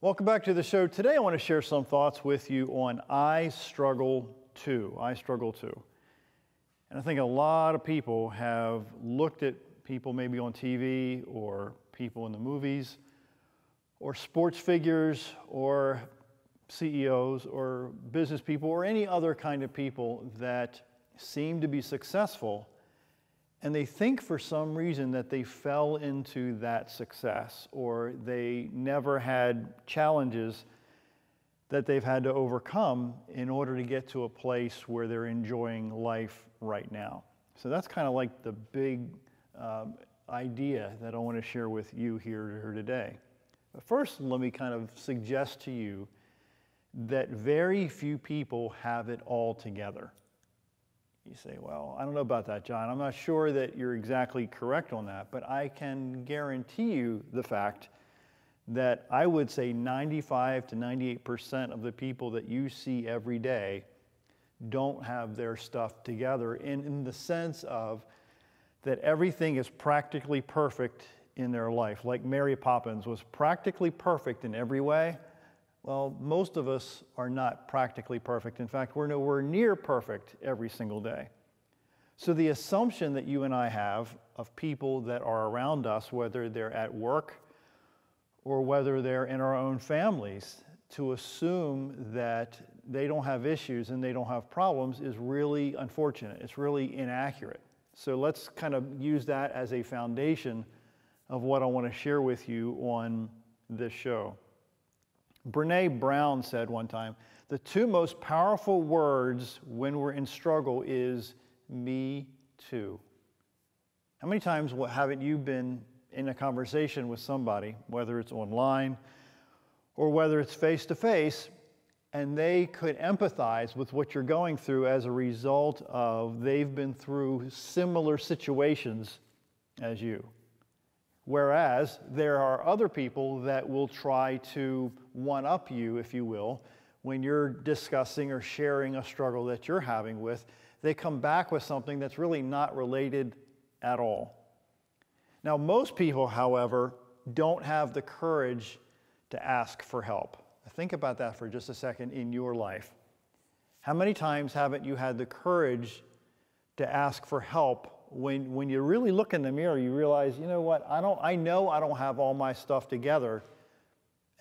Welcome back to the show. Today I want to share some thoughts with you on I struggle too. I struggle too. And I think a lot of people have looked at people maybe on TV or people in the movies or sports figures or CEOs or business people or any other kind of people that seem to be successful, and they think for some reason that they fell into that success or they never had challenges that they've had to overcome in order to get to a place where they're enjoying life right now. So that's kind of like the big idea that I want to share with you here today. But first, let me kind of suggest to you that very few people have it all together. You say, well, I don't know about that, John. I'm not sure that you're exactly correct on that, but I can guarantee you the fact that I would say 95 to 98% of the people that you see every day don't have their stuff together in the sense of that everything is practically perfect in their life. Like Mary Poppins was practically perfect in every way. Well, most of us are not practically perfect. In fact, we're nowhere near perfect every single day. So the assumption that you and I have of people that are around us, whether they're at work or whether they're in our own families, to assume that they don't have issues and they don't have problems is really unfortunate. It's really inaccurate. So let's kind of use that as a foundation of what I want to share with you on this show. Brené Brown said one time, the two most powerful words when we're in struggle is me too. How many times haven't you been in a conversation with somebody, whether it's online or whether it's face-to-face, and they could empathize with what you're going through as a result of they've been through similar situations as you? Whereas there are other people that will try to one-up you, if you will, when you're discussing or sharing a struggle that you're having with. They come back with something that's really not related at all. Now, most people, however, don't have the courage to ask for help. Think about that for just a second in your life. How many times haven't you had the courage to ask for help when you really look in the mirror, you realize, you know what, I know I don't have all my stuff together,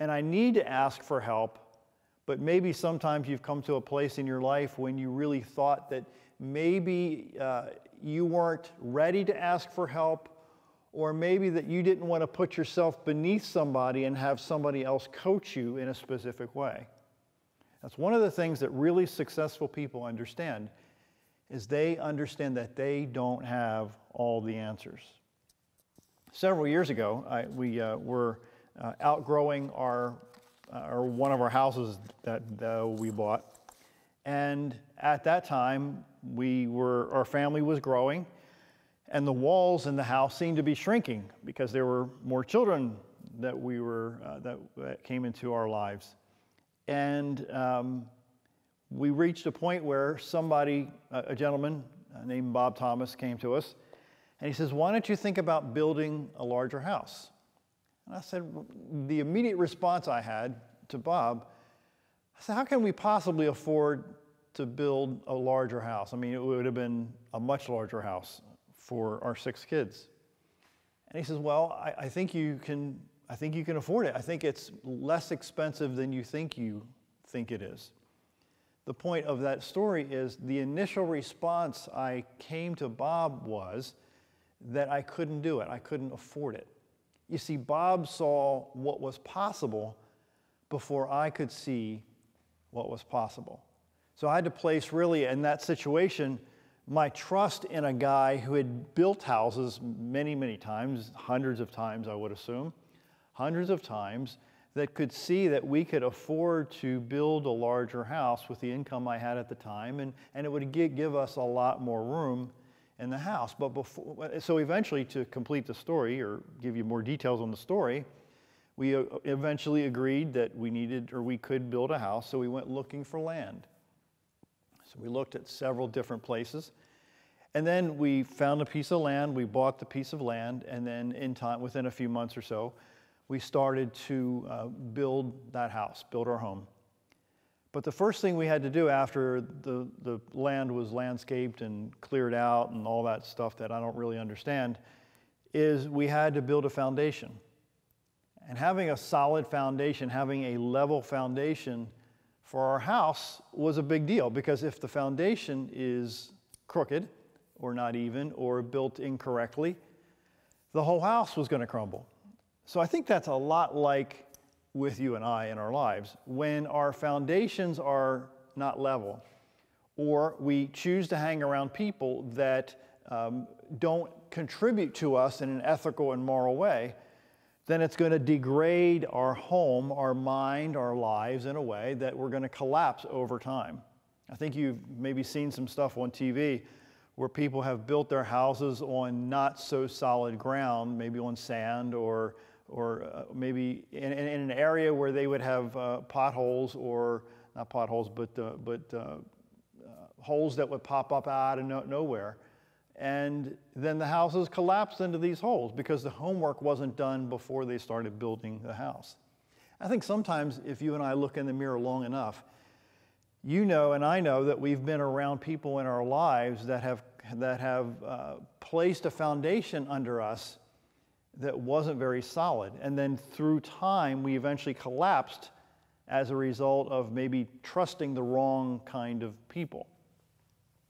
and I need to ask for help, but maybe sometimes you've come to a place in your life when you really thought that maybe you weren't ready to ask for help, or maybe that you didn't want to put yourself beneath somebody and have somebody else coach you in a specific way. That's one of the things that really successful people understand, is they understand that they don't have all the answers. Several years ago, we were outgrowing one of our houses that we bought, and at that time, our family was growing, and the walls in the house seemed to be shrinking because there were more children that that came into our lives, and we reached a point where a gentleman named Bob Thomas, came to us, and he says, why don't you think about building a larger house? And I said, the immediate response I had to Bob, I said, how can we possibly afford to build a larger house? I mean, it would have been a much larger house for our 6 kids. And he says, well, I think you can afford it. I think it's less expensive than you think it is. The point of that story is the initial response I came to Bob was that I couldn't do it. I couldn't afford it. You see, Bob saw what was possible before I could see what was possible. So I had to place really in that situation my trust in a guy who had built houses many, many times, hundreds of times I would assume, hundreds of times, that could see that we could afford to build a larger house with the income I had at the time, and it would give us a lot more room in the house. So eventually, to complete the story or give you more details on the story, we eventually agreed that we could build a house, so we went looking for land. So we looked at several different places, and then we found a piece of land, we bought the piece of land, and then within a few months or so, we started to build that house, build our home. But the first thing we had to do after the land was landscaped and cleared out and all that stuff that I don't really understand is we had to build a foundation. And having a solid foundation, having a level foundation for our house was a big deal, because if the foundation is crooked or not even or built incorrectly, the whole house was going to crumble. So I think that's a lot like with you and I in our lives. When our foundations are not level, or we choose to hang around people that don't contribute to us in an ethical and moral way, then it's going to degrade our home, our mind, our lives in a way that we're going to collapse over time. I think you've maybe seen some stuff on TV where people have built their houses on not so solid ground, maybe on sand or maybe in an area where they would have potholes, or not potholes, but holes that would pop up out of nowhere. And then the houses collapsed into these holes because the homework wasn't done before they started building the house. I think sometimes if you and I look in the mirror long enough, you know and I know that we've been around people in our lives that have placed a foundation under us that wasn't very solid. And then through time, we eventually collapsed as a result of maybe trusting the wrong kind of people.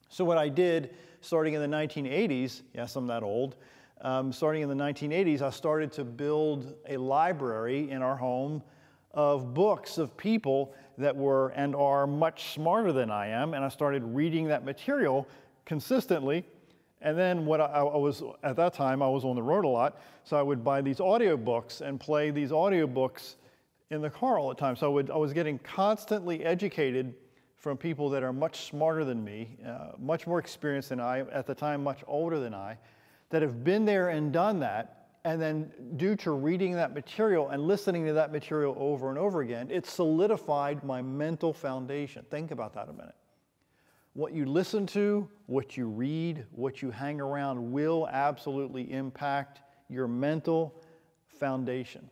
So what I did, starting in the 1980s, yes, I'm that old, starting in the 1980s, I started to build a library in our home of books of people that were and are much smarter than I am, and I started reading that material consistently. And then what I was, at that time, I was on the road a lot, so I would buy these audiobooks and play these audiobooks in the car all the time. So I was getting constantly educated from people that are much smarter than me, much more experienced than I, at the time much older than I, that have been there and done that. And then due to reading that material and listening to that material over and over again, it solidified my mental foundation. Think about that a minute. What you listen to, what you read, what you hang around will absolutely impact your mental foundation.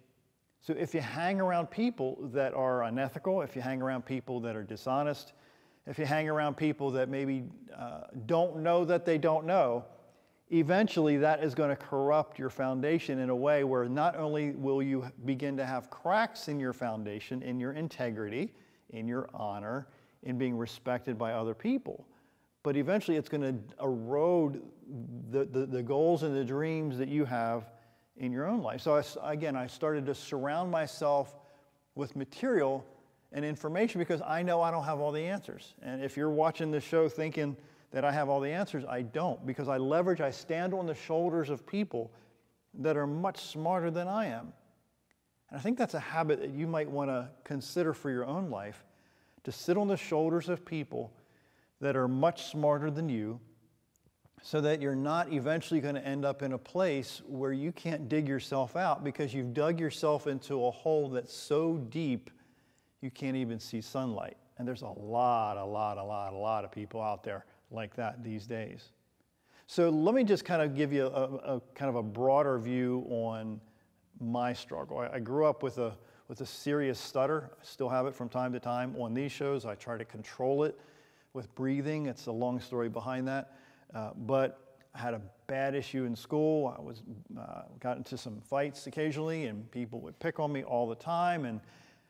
So if you hang around people that are unethical, if you hang around people that are dishonest, if you hang around people that maybe don't know that they don't know, eventually that is going to corrupt your foundation in a way where not only will you begin to have cracks in your foundation, in your integrity, in your honor, in being respected by other people, but eventually it's going to erode the goals and the dreams that you have in your own life. So I started to surround myself with material and information because I know I don't have all the answers. And if you're watching this show thinking that I have all the answers, I don't, because I stand on the shoulders of people that are much smarter than I am. And I think that's a habit that you might want to consider for your own life, to sit on the shoulders of people that are much smarter than you, so that you're not eventually going to end up in a place where you can't dig yourself out because you've dug yourself into a hole that's so deep you can't even see sunlight. And there's a lot of people out there like that these days. So let me just kind of give you a kind of a broader view on my struggle. I grew up with a serious stutter. I still have it from time to time. On these shows, I try to control it with breathing. It's a long story behind that. But I had a bad issue in school. Got into some fights occasionally, and people would pick on me all the time, and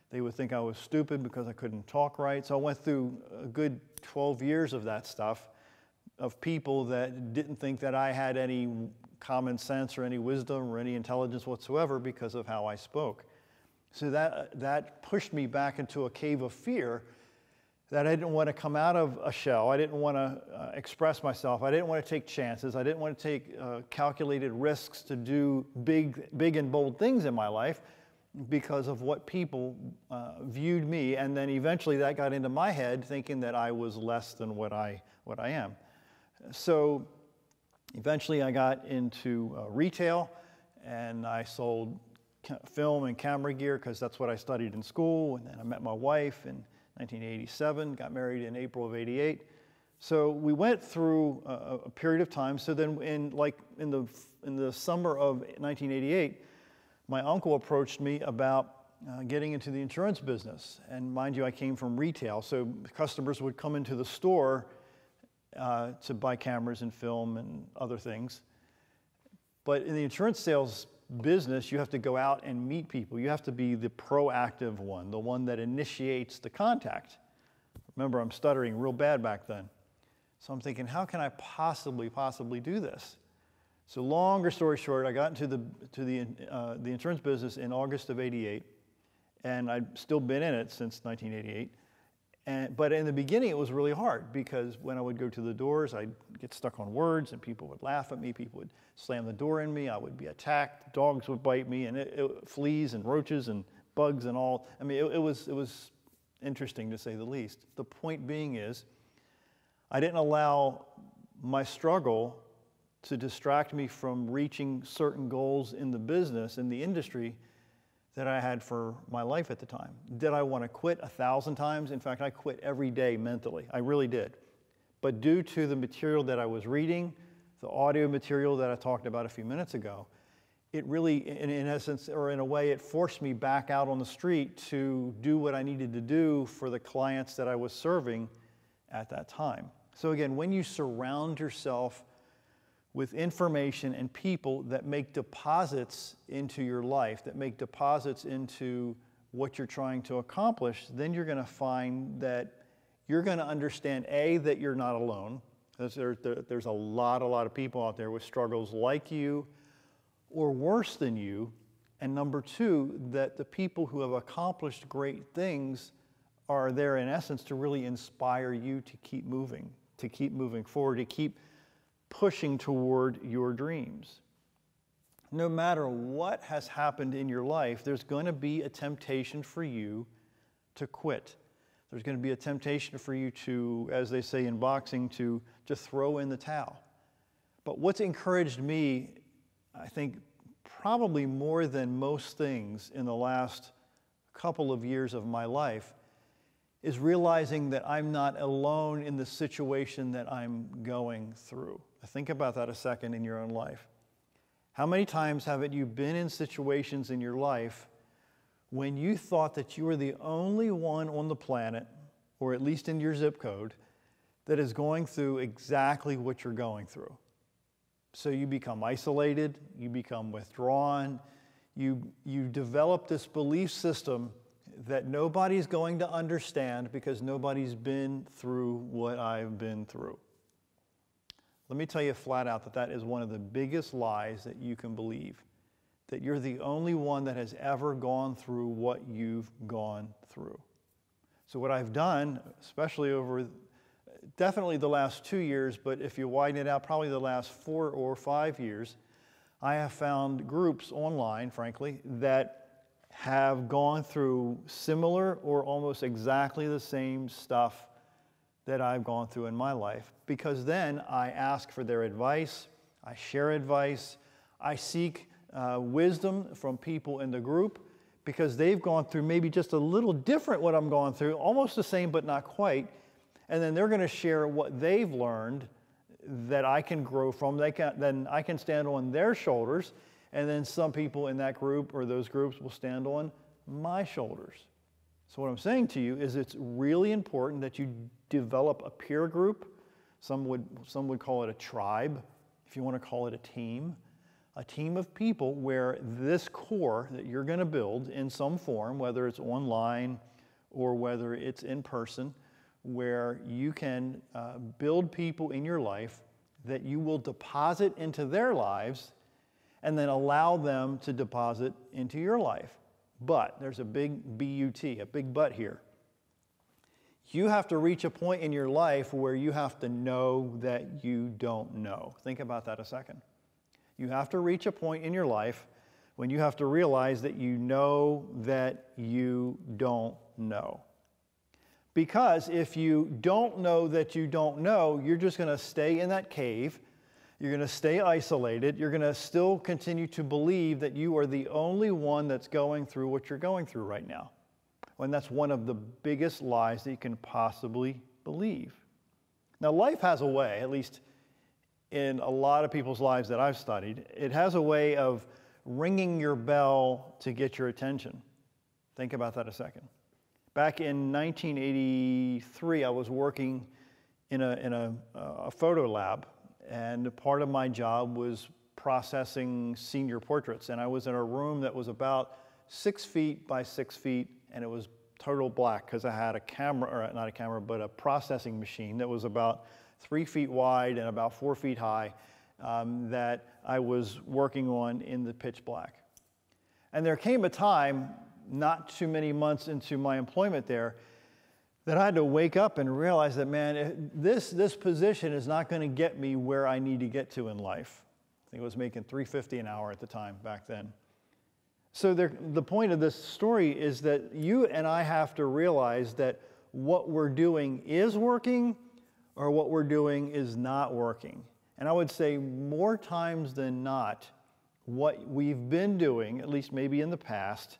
they would think I was stupid because I couldn't talk right. So I went through a good 12 years of that stuff, of people that didn't think that I had any common sense or any wisdom or any intelligence whatsoever because of how I spoke. So that pushed me back into a cave of fear that I didn't want to come out of a shell. I didn't want to express myself. I didn't want to take chances. I didn't want to take calculated risks to do big and bold things in my life because of what people viewed me. And then eventually that got into my head, thinking that I was less than what I am. So eventually I got into retail, and I sold film and camera gear because that's what I studied in school. And then I met my wife in 1987, got married in April of '88. So we went through a period of time. So then in the summer of 1988, my uncle approached me about getting into the insurance business. And mind you, I came from retail, so customers would come into the store to buy cameras and film and other things. But in the insurance sales business, you have to go out and meet people. You have to be the proactive one, the one that initiates the contact. Remember, I'm stuttering real bad back then. So I'm thinking, how can I possibly do this? So longer story short, I got into the insurance business in August of '88, and I'd still been in it since 1988. But in the beginning, it was really hard because when I would go to the doors, I'd get stuck on words, and people would laugh at me. People would slam the door in me. I would be attacked. Dogs would bite me, and fleas and roaches and bugs and all. I mean, it was interesting to say the least. The point being is, I didn't allow my struggle to distract me from reaching certain goals in the business, in the industry, that I had for my life at the time. Did I want to quit 1,000 times? In fact, I quit every day mentally. I really did. But due to the material that I was reading, the audio material that I talked about a few minutes ago, it really, in essence, or in a way, it forced me back out on the street to do what I needed to do for the clients that I was serving at that time. So again, when you surround yourself with information and people that make deposits into your life, that make deposits into what you're trying to accomplish, then you're going to find that you're going to understand, A, that you're not alone. There's a lot of people out there with struggles like you or worse than you. And number two, that the people who have accomplished great things are there in essence to really inspire you to keep moving forward, to keep pushing toward your dreams. No matter what has happened in your life, there's going to be a temptation for you to quit. There's going to be a temptation for you to, as they say in boxing, to throw in the towel. But what's encouraged me, I think, probably more than most things in the last couple of years of my life, is realizing that I'm not alone in the situation that I'm going through. Think about that a second in your own life. How many times haven't you been in situations in your life when you thought that you were the only one on the planet, or at least in your zip code, that is going through exactly what you're going through? So you become isolated, you become withdrawn, you develop this belief system that nobody's going to understand because nobody's been through what I've been through. Let me tell you flat out that that is one of the biggest lies that you can believe, that you're the only one that has ever gone through what you've gone through. So what I've done, especially over definitely the last 2 years, but if you widen it out, probably the last 4 or 5 years, I have found groups online, frankly, that have gone through similar or almost exactly the same stuff that I've gone through in my life, because then I ask for their advice, I share advice, I seek wisdom from people in the group, because they've gone through maybe just a little different what I'm going through, almost the same but not quite, and then they're going to share what they've learned that I can grow from. Then I can stand on their shoulders, and then some people in that group or those groups will stand on my shoulders. So what I'm saying to you is it's really important that you develop a peer group. Some would call it a tribe, if you want to call it a team of people where this core that you're going to build in some form, whether it's online or whether it's in person, where you can build people in your life that you will deposit into their lives and then allow them to deposit into your life. But there's a big B-U-T, a big but here. You have to reach a point in your life where you have to know that you don't know. Think about that a second. You have to reach a point in your life when you have to realize that you know that you don't know. Because if you don't know that you don't know, you're just going to stay in that cave. You're going to stay isolated. You're going to still continue to believe that you are the only one that's going through what you're going through right now. And that's one of the biggest lies that you can possibly believe. Now, life has a way, at least in a lot of people's lives that I've studied, it has a way of ringing your bell to get your attention. Think about that a second. Back in 1983, I was working in a photo lab, and part of my job was processing senior portraits. And I was in a room that was about 6 feet by 6 feet, and it was total black because I had a camera, or not a camera, but a processing machine that was about 3 feet wide and about 4 feet high that I was working on in the pitch black. And there came a time, not too many months into my employment there, that I had to wake up and realize that, man, this position is not going to get me where I need to get to in life. I think I was making $3.50 an hour at the time back then. So the point of this story is that you and I have to realize that what we're doing is working or what we're doing is not working. And I would say more times than not, what we've been doing, at least maybe in the past,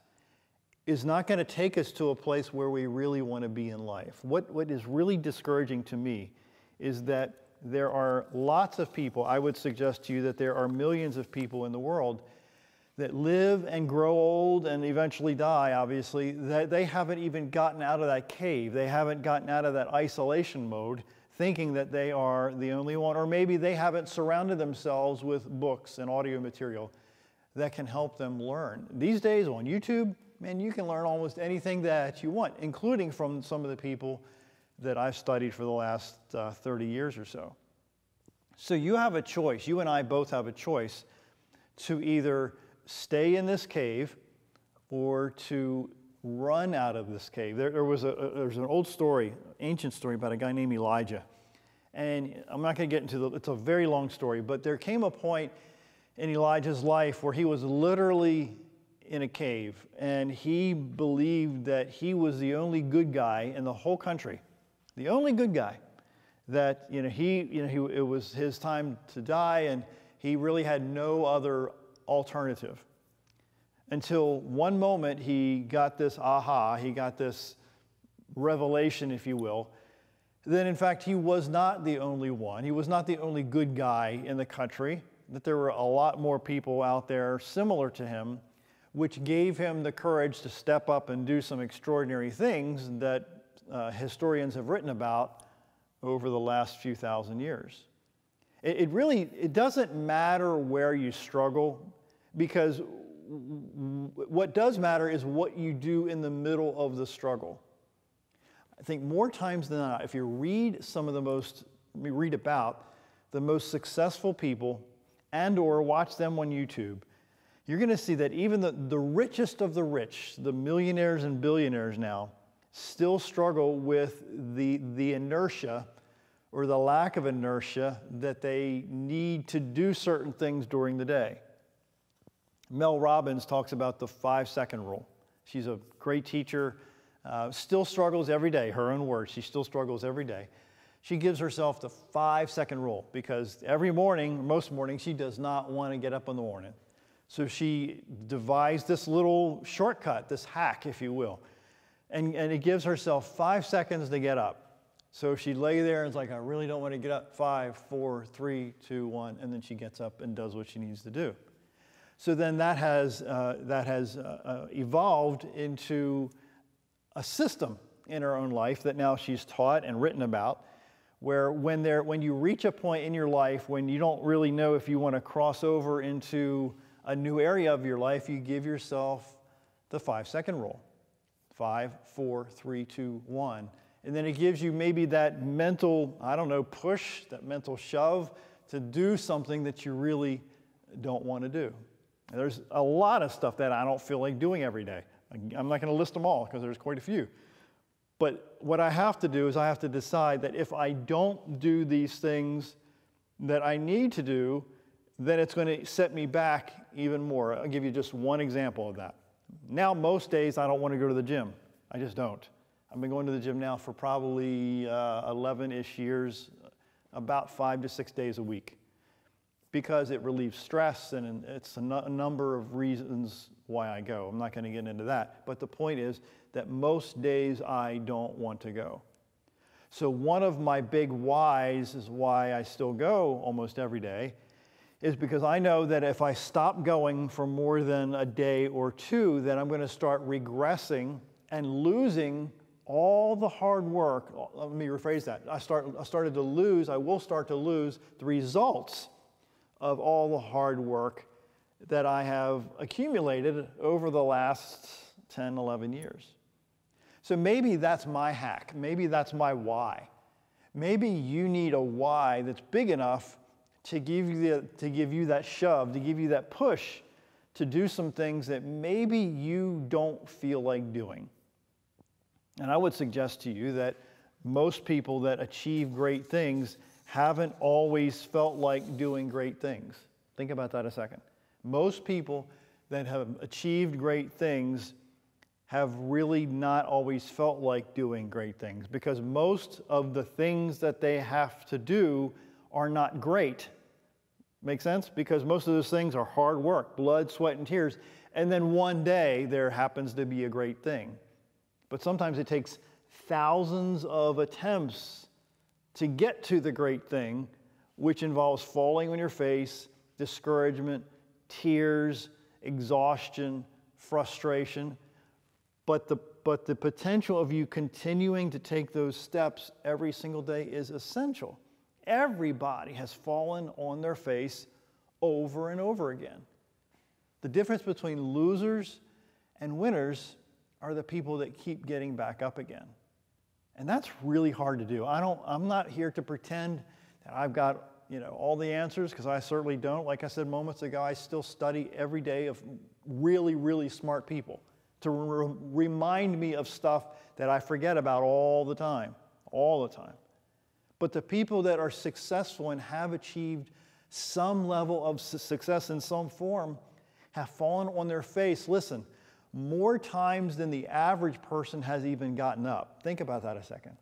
is not going to take us to a place where we really want to be in life. What is really discouraging to me is that there are lots of people, I would suggest to you that there are millions of people in the world that live and grow old and eventually die, obviously, that they haven't even gotten out of that cave. They haven't gotten out of that isolation mode, thinking that they are the only one, or maybe they haven't surrounded themselves with books and audio material that can help them learn. These days on YouTube, man, you can learn almost anything that you want, including from some of the people that I've studied for the last 30 years or so. So you have a choice. You and I both have a choice to either stay in this cave or to run out of this cave. There's an old story, ancient story about a guy named Elijah. And I'm not going to get into it's a very long story, but there came a point in Elijah's life where he was literally in a cave, and he believed that he was the only good guy in the whole country, the only good guy. That it was his time to die, and he really had no other alternative. Until one moment he got this he got this revelation, if you will, that in fact he was not the only one. He was not the only good guy in the country, that there were a lot more people out there similar to him, which gave him the courage to step up and do some extraordinary things that historians have written about over the last few thousand years. It doesn't matter where you struggle, because what does matter is what you do in the middle of the struggle. I think more times than not, if you read about the most successful people and or watch them on YouTube, you're going to see that even the richest of the rich, the millionaires and billionaires now, still struggle with the inertia or the lack of inertia that they need to do certain things during the day. Mel Robbins talks about the 5-second rule. She's a great teacher, still struggles every day, her own words, she still struggles every day. She gives herself the 5-second rule because every morning, most mornings, she does not want to get up in the morning. So she devised this little shortcut, this hack, if you will, and it gives herself 5 seconds to get up. So she lay there and is like, I really don't want to get up. 5, 4, 3, 2, 1, and then she gets up and does what she needs to do. So then that has evolved into a system in her own life that now she's taught and written about, where when you reach a point in your life when you don't really know if you want to cross over into a new area of your life, you give yourself the 5-second rule. 5, 4, 3, 2, 1. And then it gives you maybe that mental, push, that mental shove to do something that you really don't want to do. And there's a lot of stuff that I don't feel like doing every day. I'm not going to list them all because there's quite a few. But what I have to do is I have to decide that if I don't do these things that I need to do, then it's going to set me back even more. I'll give you just one example of that. Now, most days I don't want to go to the gym. I just don't. I've been going to the gym now for probably 11-ish years, about 5 to 6 days a week, because it relieves stress, and it's a number of reasons why I go. I'm not going to get into that. But the point is that most days I don't want to go. So one of my big whys is why I still go almost every day is because I know that if I stop going for more than a day or two, then I'm going to start regressing and losing all the hard work. Let me rephrase that. I will start to lose the results of all the hard work that I have accumulated over the last 10, 11 years. So maybe that's my hack. Maybe that's my why. Maybe you need a why that's big enough to give you that shove, to give you that push to do some things that maybe you don't feel like doing. And I would suggest to you that most people that achieve great things haven't always felt like doing great things. Think about that a second. Most people that have achieved great things have really not always felt like doing great things, because most of the things that they have to do are not great. Make sense? Because most of those things are hard work, blood, sweat, and tears, and then one day there happens to be a great thing. But sometimes it takes thousands of attempts to get to the great thing, which involves falling on your face, discouragement, tears, exhaustion, frustration. But the potential of you continuing to take those steps every single day is essential. Everybody has fallen on their face over and over again. The difference between losers and winners are the people that keep getting back up again. And that's really hard to do. I'm not here to pretend that I've got, all the answers, because I certainly don't. Like I said moments ago, I still study every day of really, really smart people to remind me of stuff that I forget about all the time. But the people that are successful and have achieved some level of success in some form have fallen on their face, listen, more times than the average person has even gotten up. Think about that a second.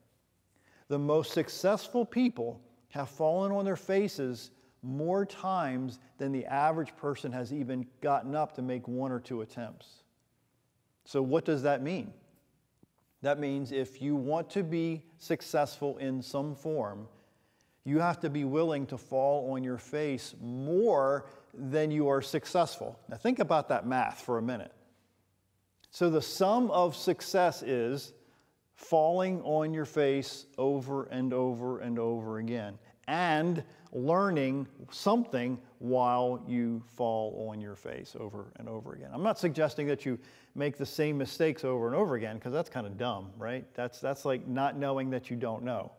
The most successful people have fallen on their faces more times than the average person has even gotten up to make one or two attempts. So what does that mean? That means if you want to be successful in some form, you have to be willing to fall on your face more than you are successful. Now think about that math for a minute. So the sum of success is falling on your face over and over and over again, and learning something while you fall on your face over and over again. I'm not suggesting that you make the same mistakes over and over again, because that's kind of dumb, right? That's like not knowing that you don't know.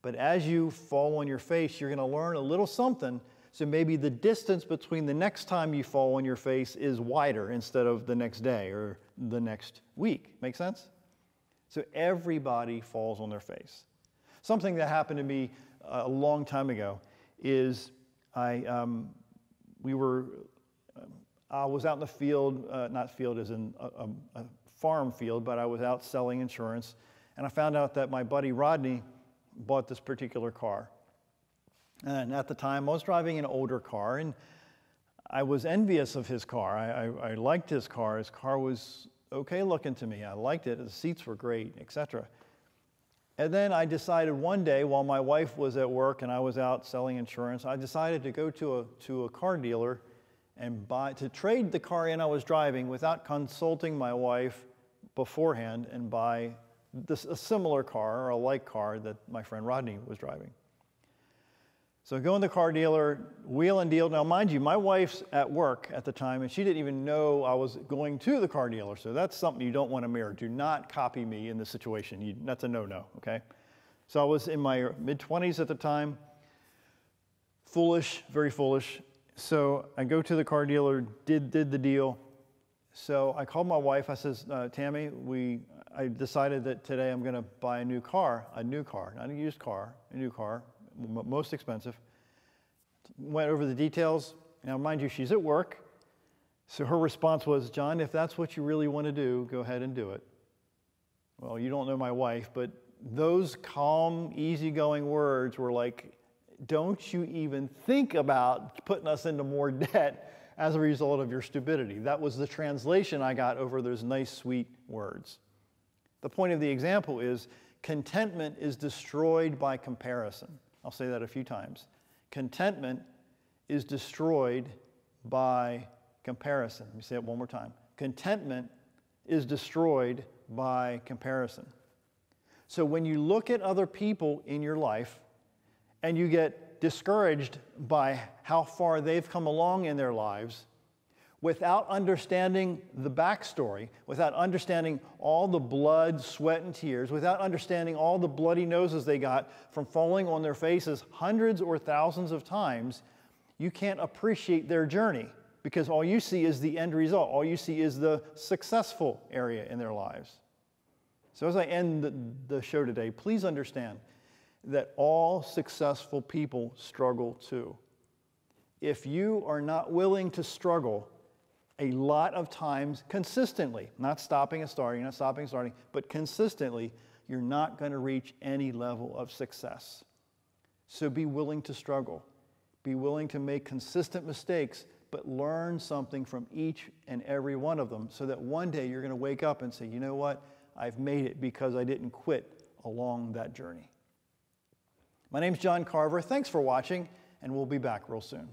But as you fall on your face, you're going to learn a little something, so maybe the distance between the next time you fall on your face is wider instead of the next day or the next week. Make sense? So everybody falls on their face. Something that happened to me a long time ago is I was out in the field, not field as in a farm field, but I was out selling insurance, and I found out that my buddy Rodney bought this particular car. And at the time, I was driving an older car, and I was envious of his car. I liked his car. His car was okay looking to me. I liked it. The seats were great, etc. And then I decided one day, while my wife was at work and I was out selling insurance, I decided to go to a car dealer and to trade the car in I was driving without consulting my wife beforehand and buy a similar car or a like car that my friend Rodney was driving. So I go in the car dealer, wheel and deal. Now, mind you, my wife's at work at the time, and she didn't even know I was going to the car dealer. So that's something you don't want to mirror. Do not copy me in this situation. That's a no-no, okay? So I was in my mid-20s at the time. Foolish, very foolish. So I go to the car dealer, did the deal. So I called my wife. I says, Tammy, I decided that today I'm going to buy a new car, not a used car, a new car. Most expensive. Went over the details. Now, mind you, she's at work. So her response was, John, if that's what you really want to do, go ahead and do it. Well, you don't know my wife, but those calm, easygoing words were like, don't you even think about putting us into more debt as a result of your stupidity. That was the translation I got over those nice, sweet words. The point of the example is contentment is destroyed by comparison. I'll say that a few times. Contentment is destroyed by comparison. Let me say it one more time. Contentment is destroyed by comparison. So when you look at other people in your life and you get discouraged by how far they've come along in their lives, without understanding the backstory, without understanding all the blood, sweat, and tears, without understanding all the bloody noses they got from falling on their faces hundreds or thousands of times, you can't appreciate their journey because all you see is the end result. All you see is the successful area in their lives. So as I end the show today, please understand that all successful people struggle too. If you are not willing to struggle a lot of times consistently, not stopping and starting, but consistently, you're not going to reach any level of success. So be willing to struggle. Be willing to make consistent mistakes, but learn something from each and every one of them so that one day you're going to wake up and say, you know what? I've made it because I didn't quit along that journey. My name's John Carver. Thanks for watching, and we'll be back real soon.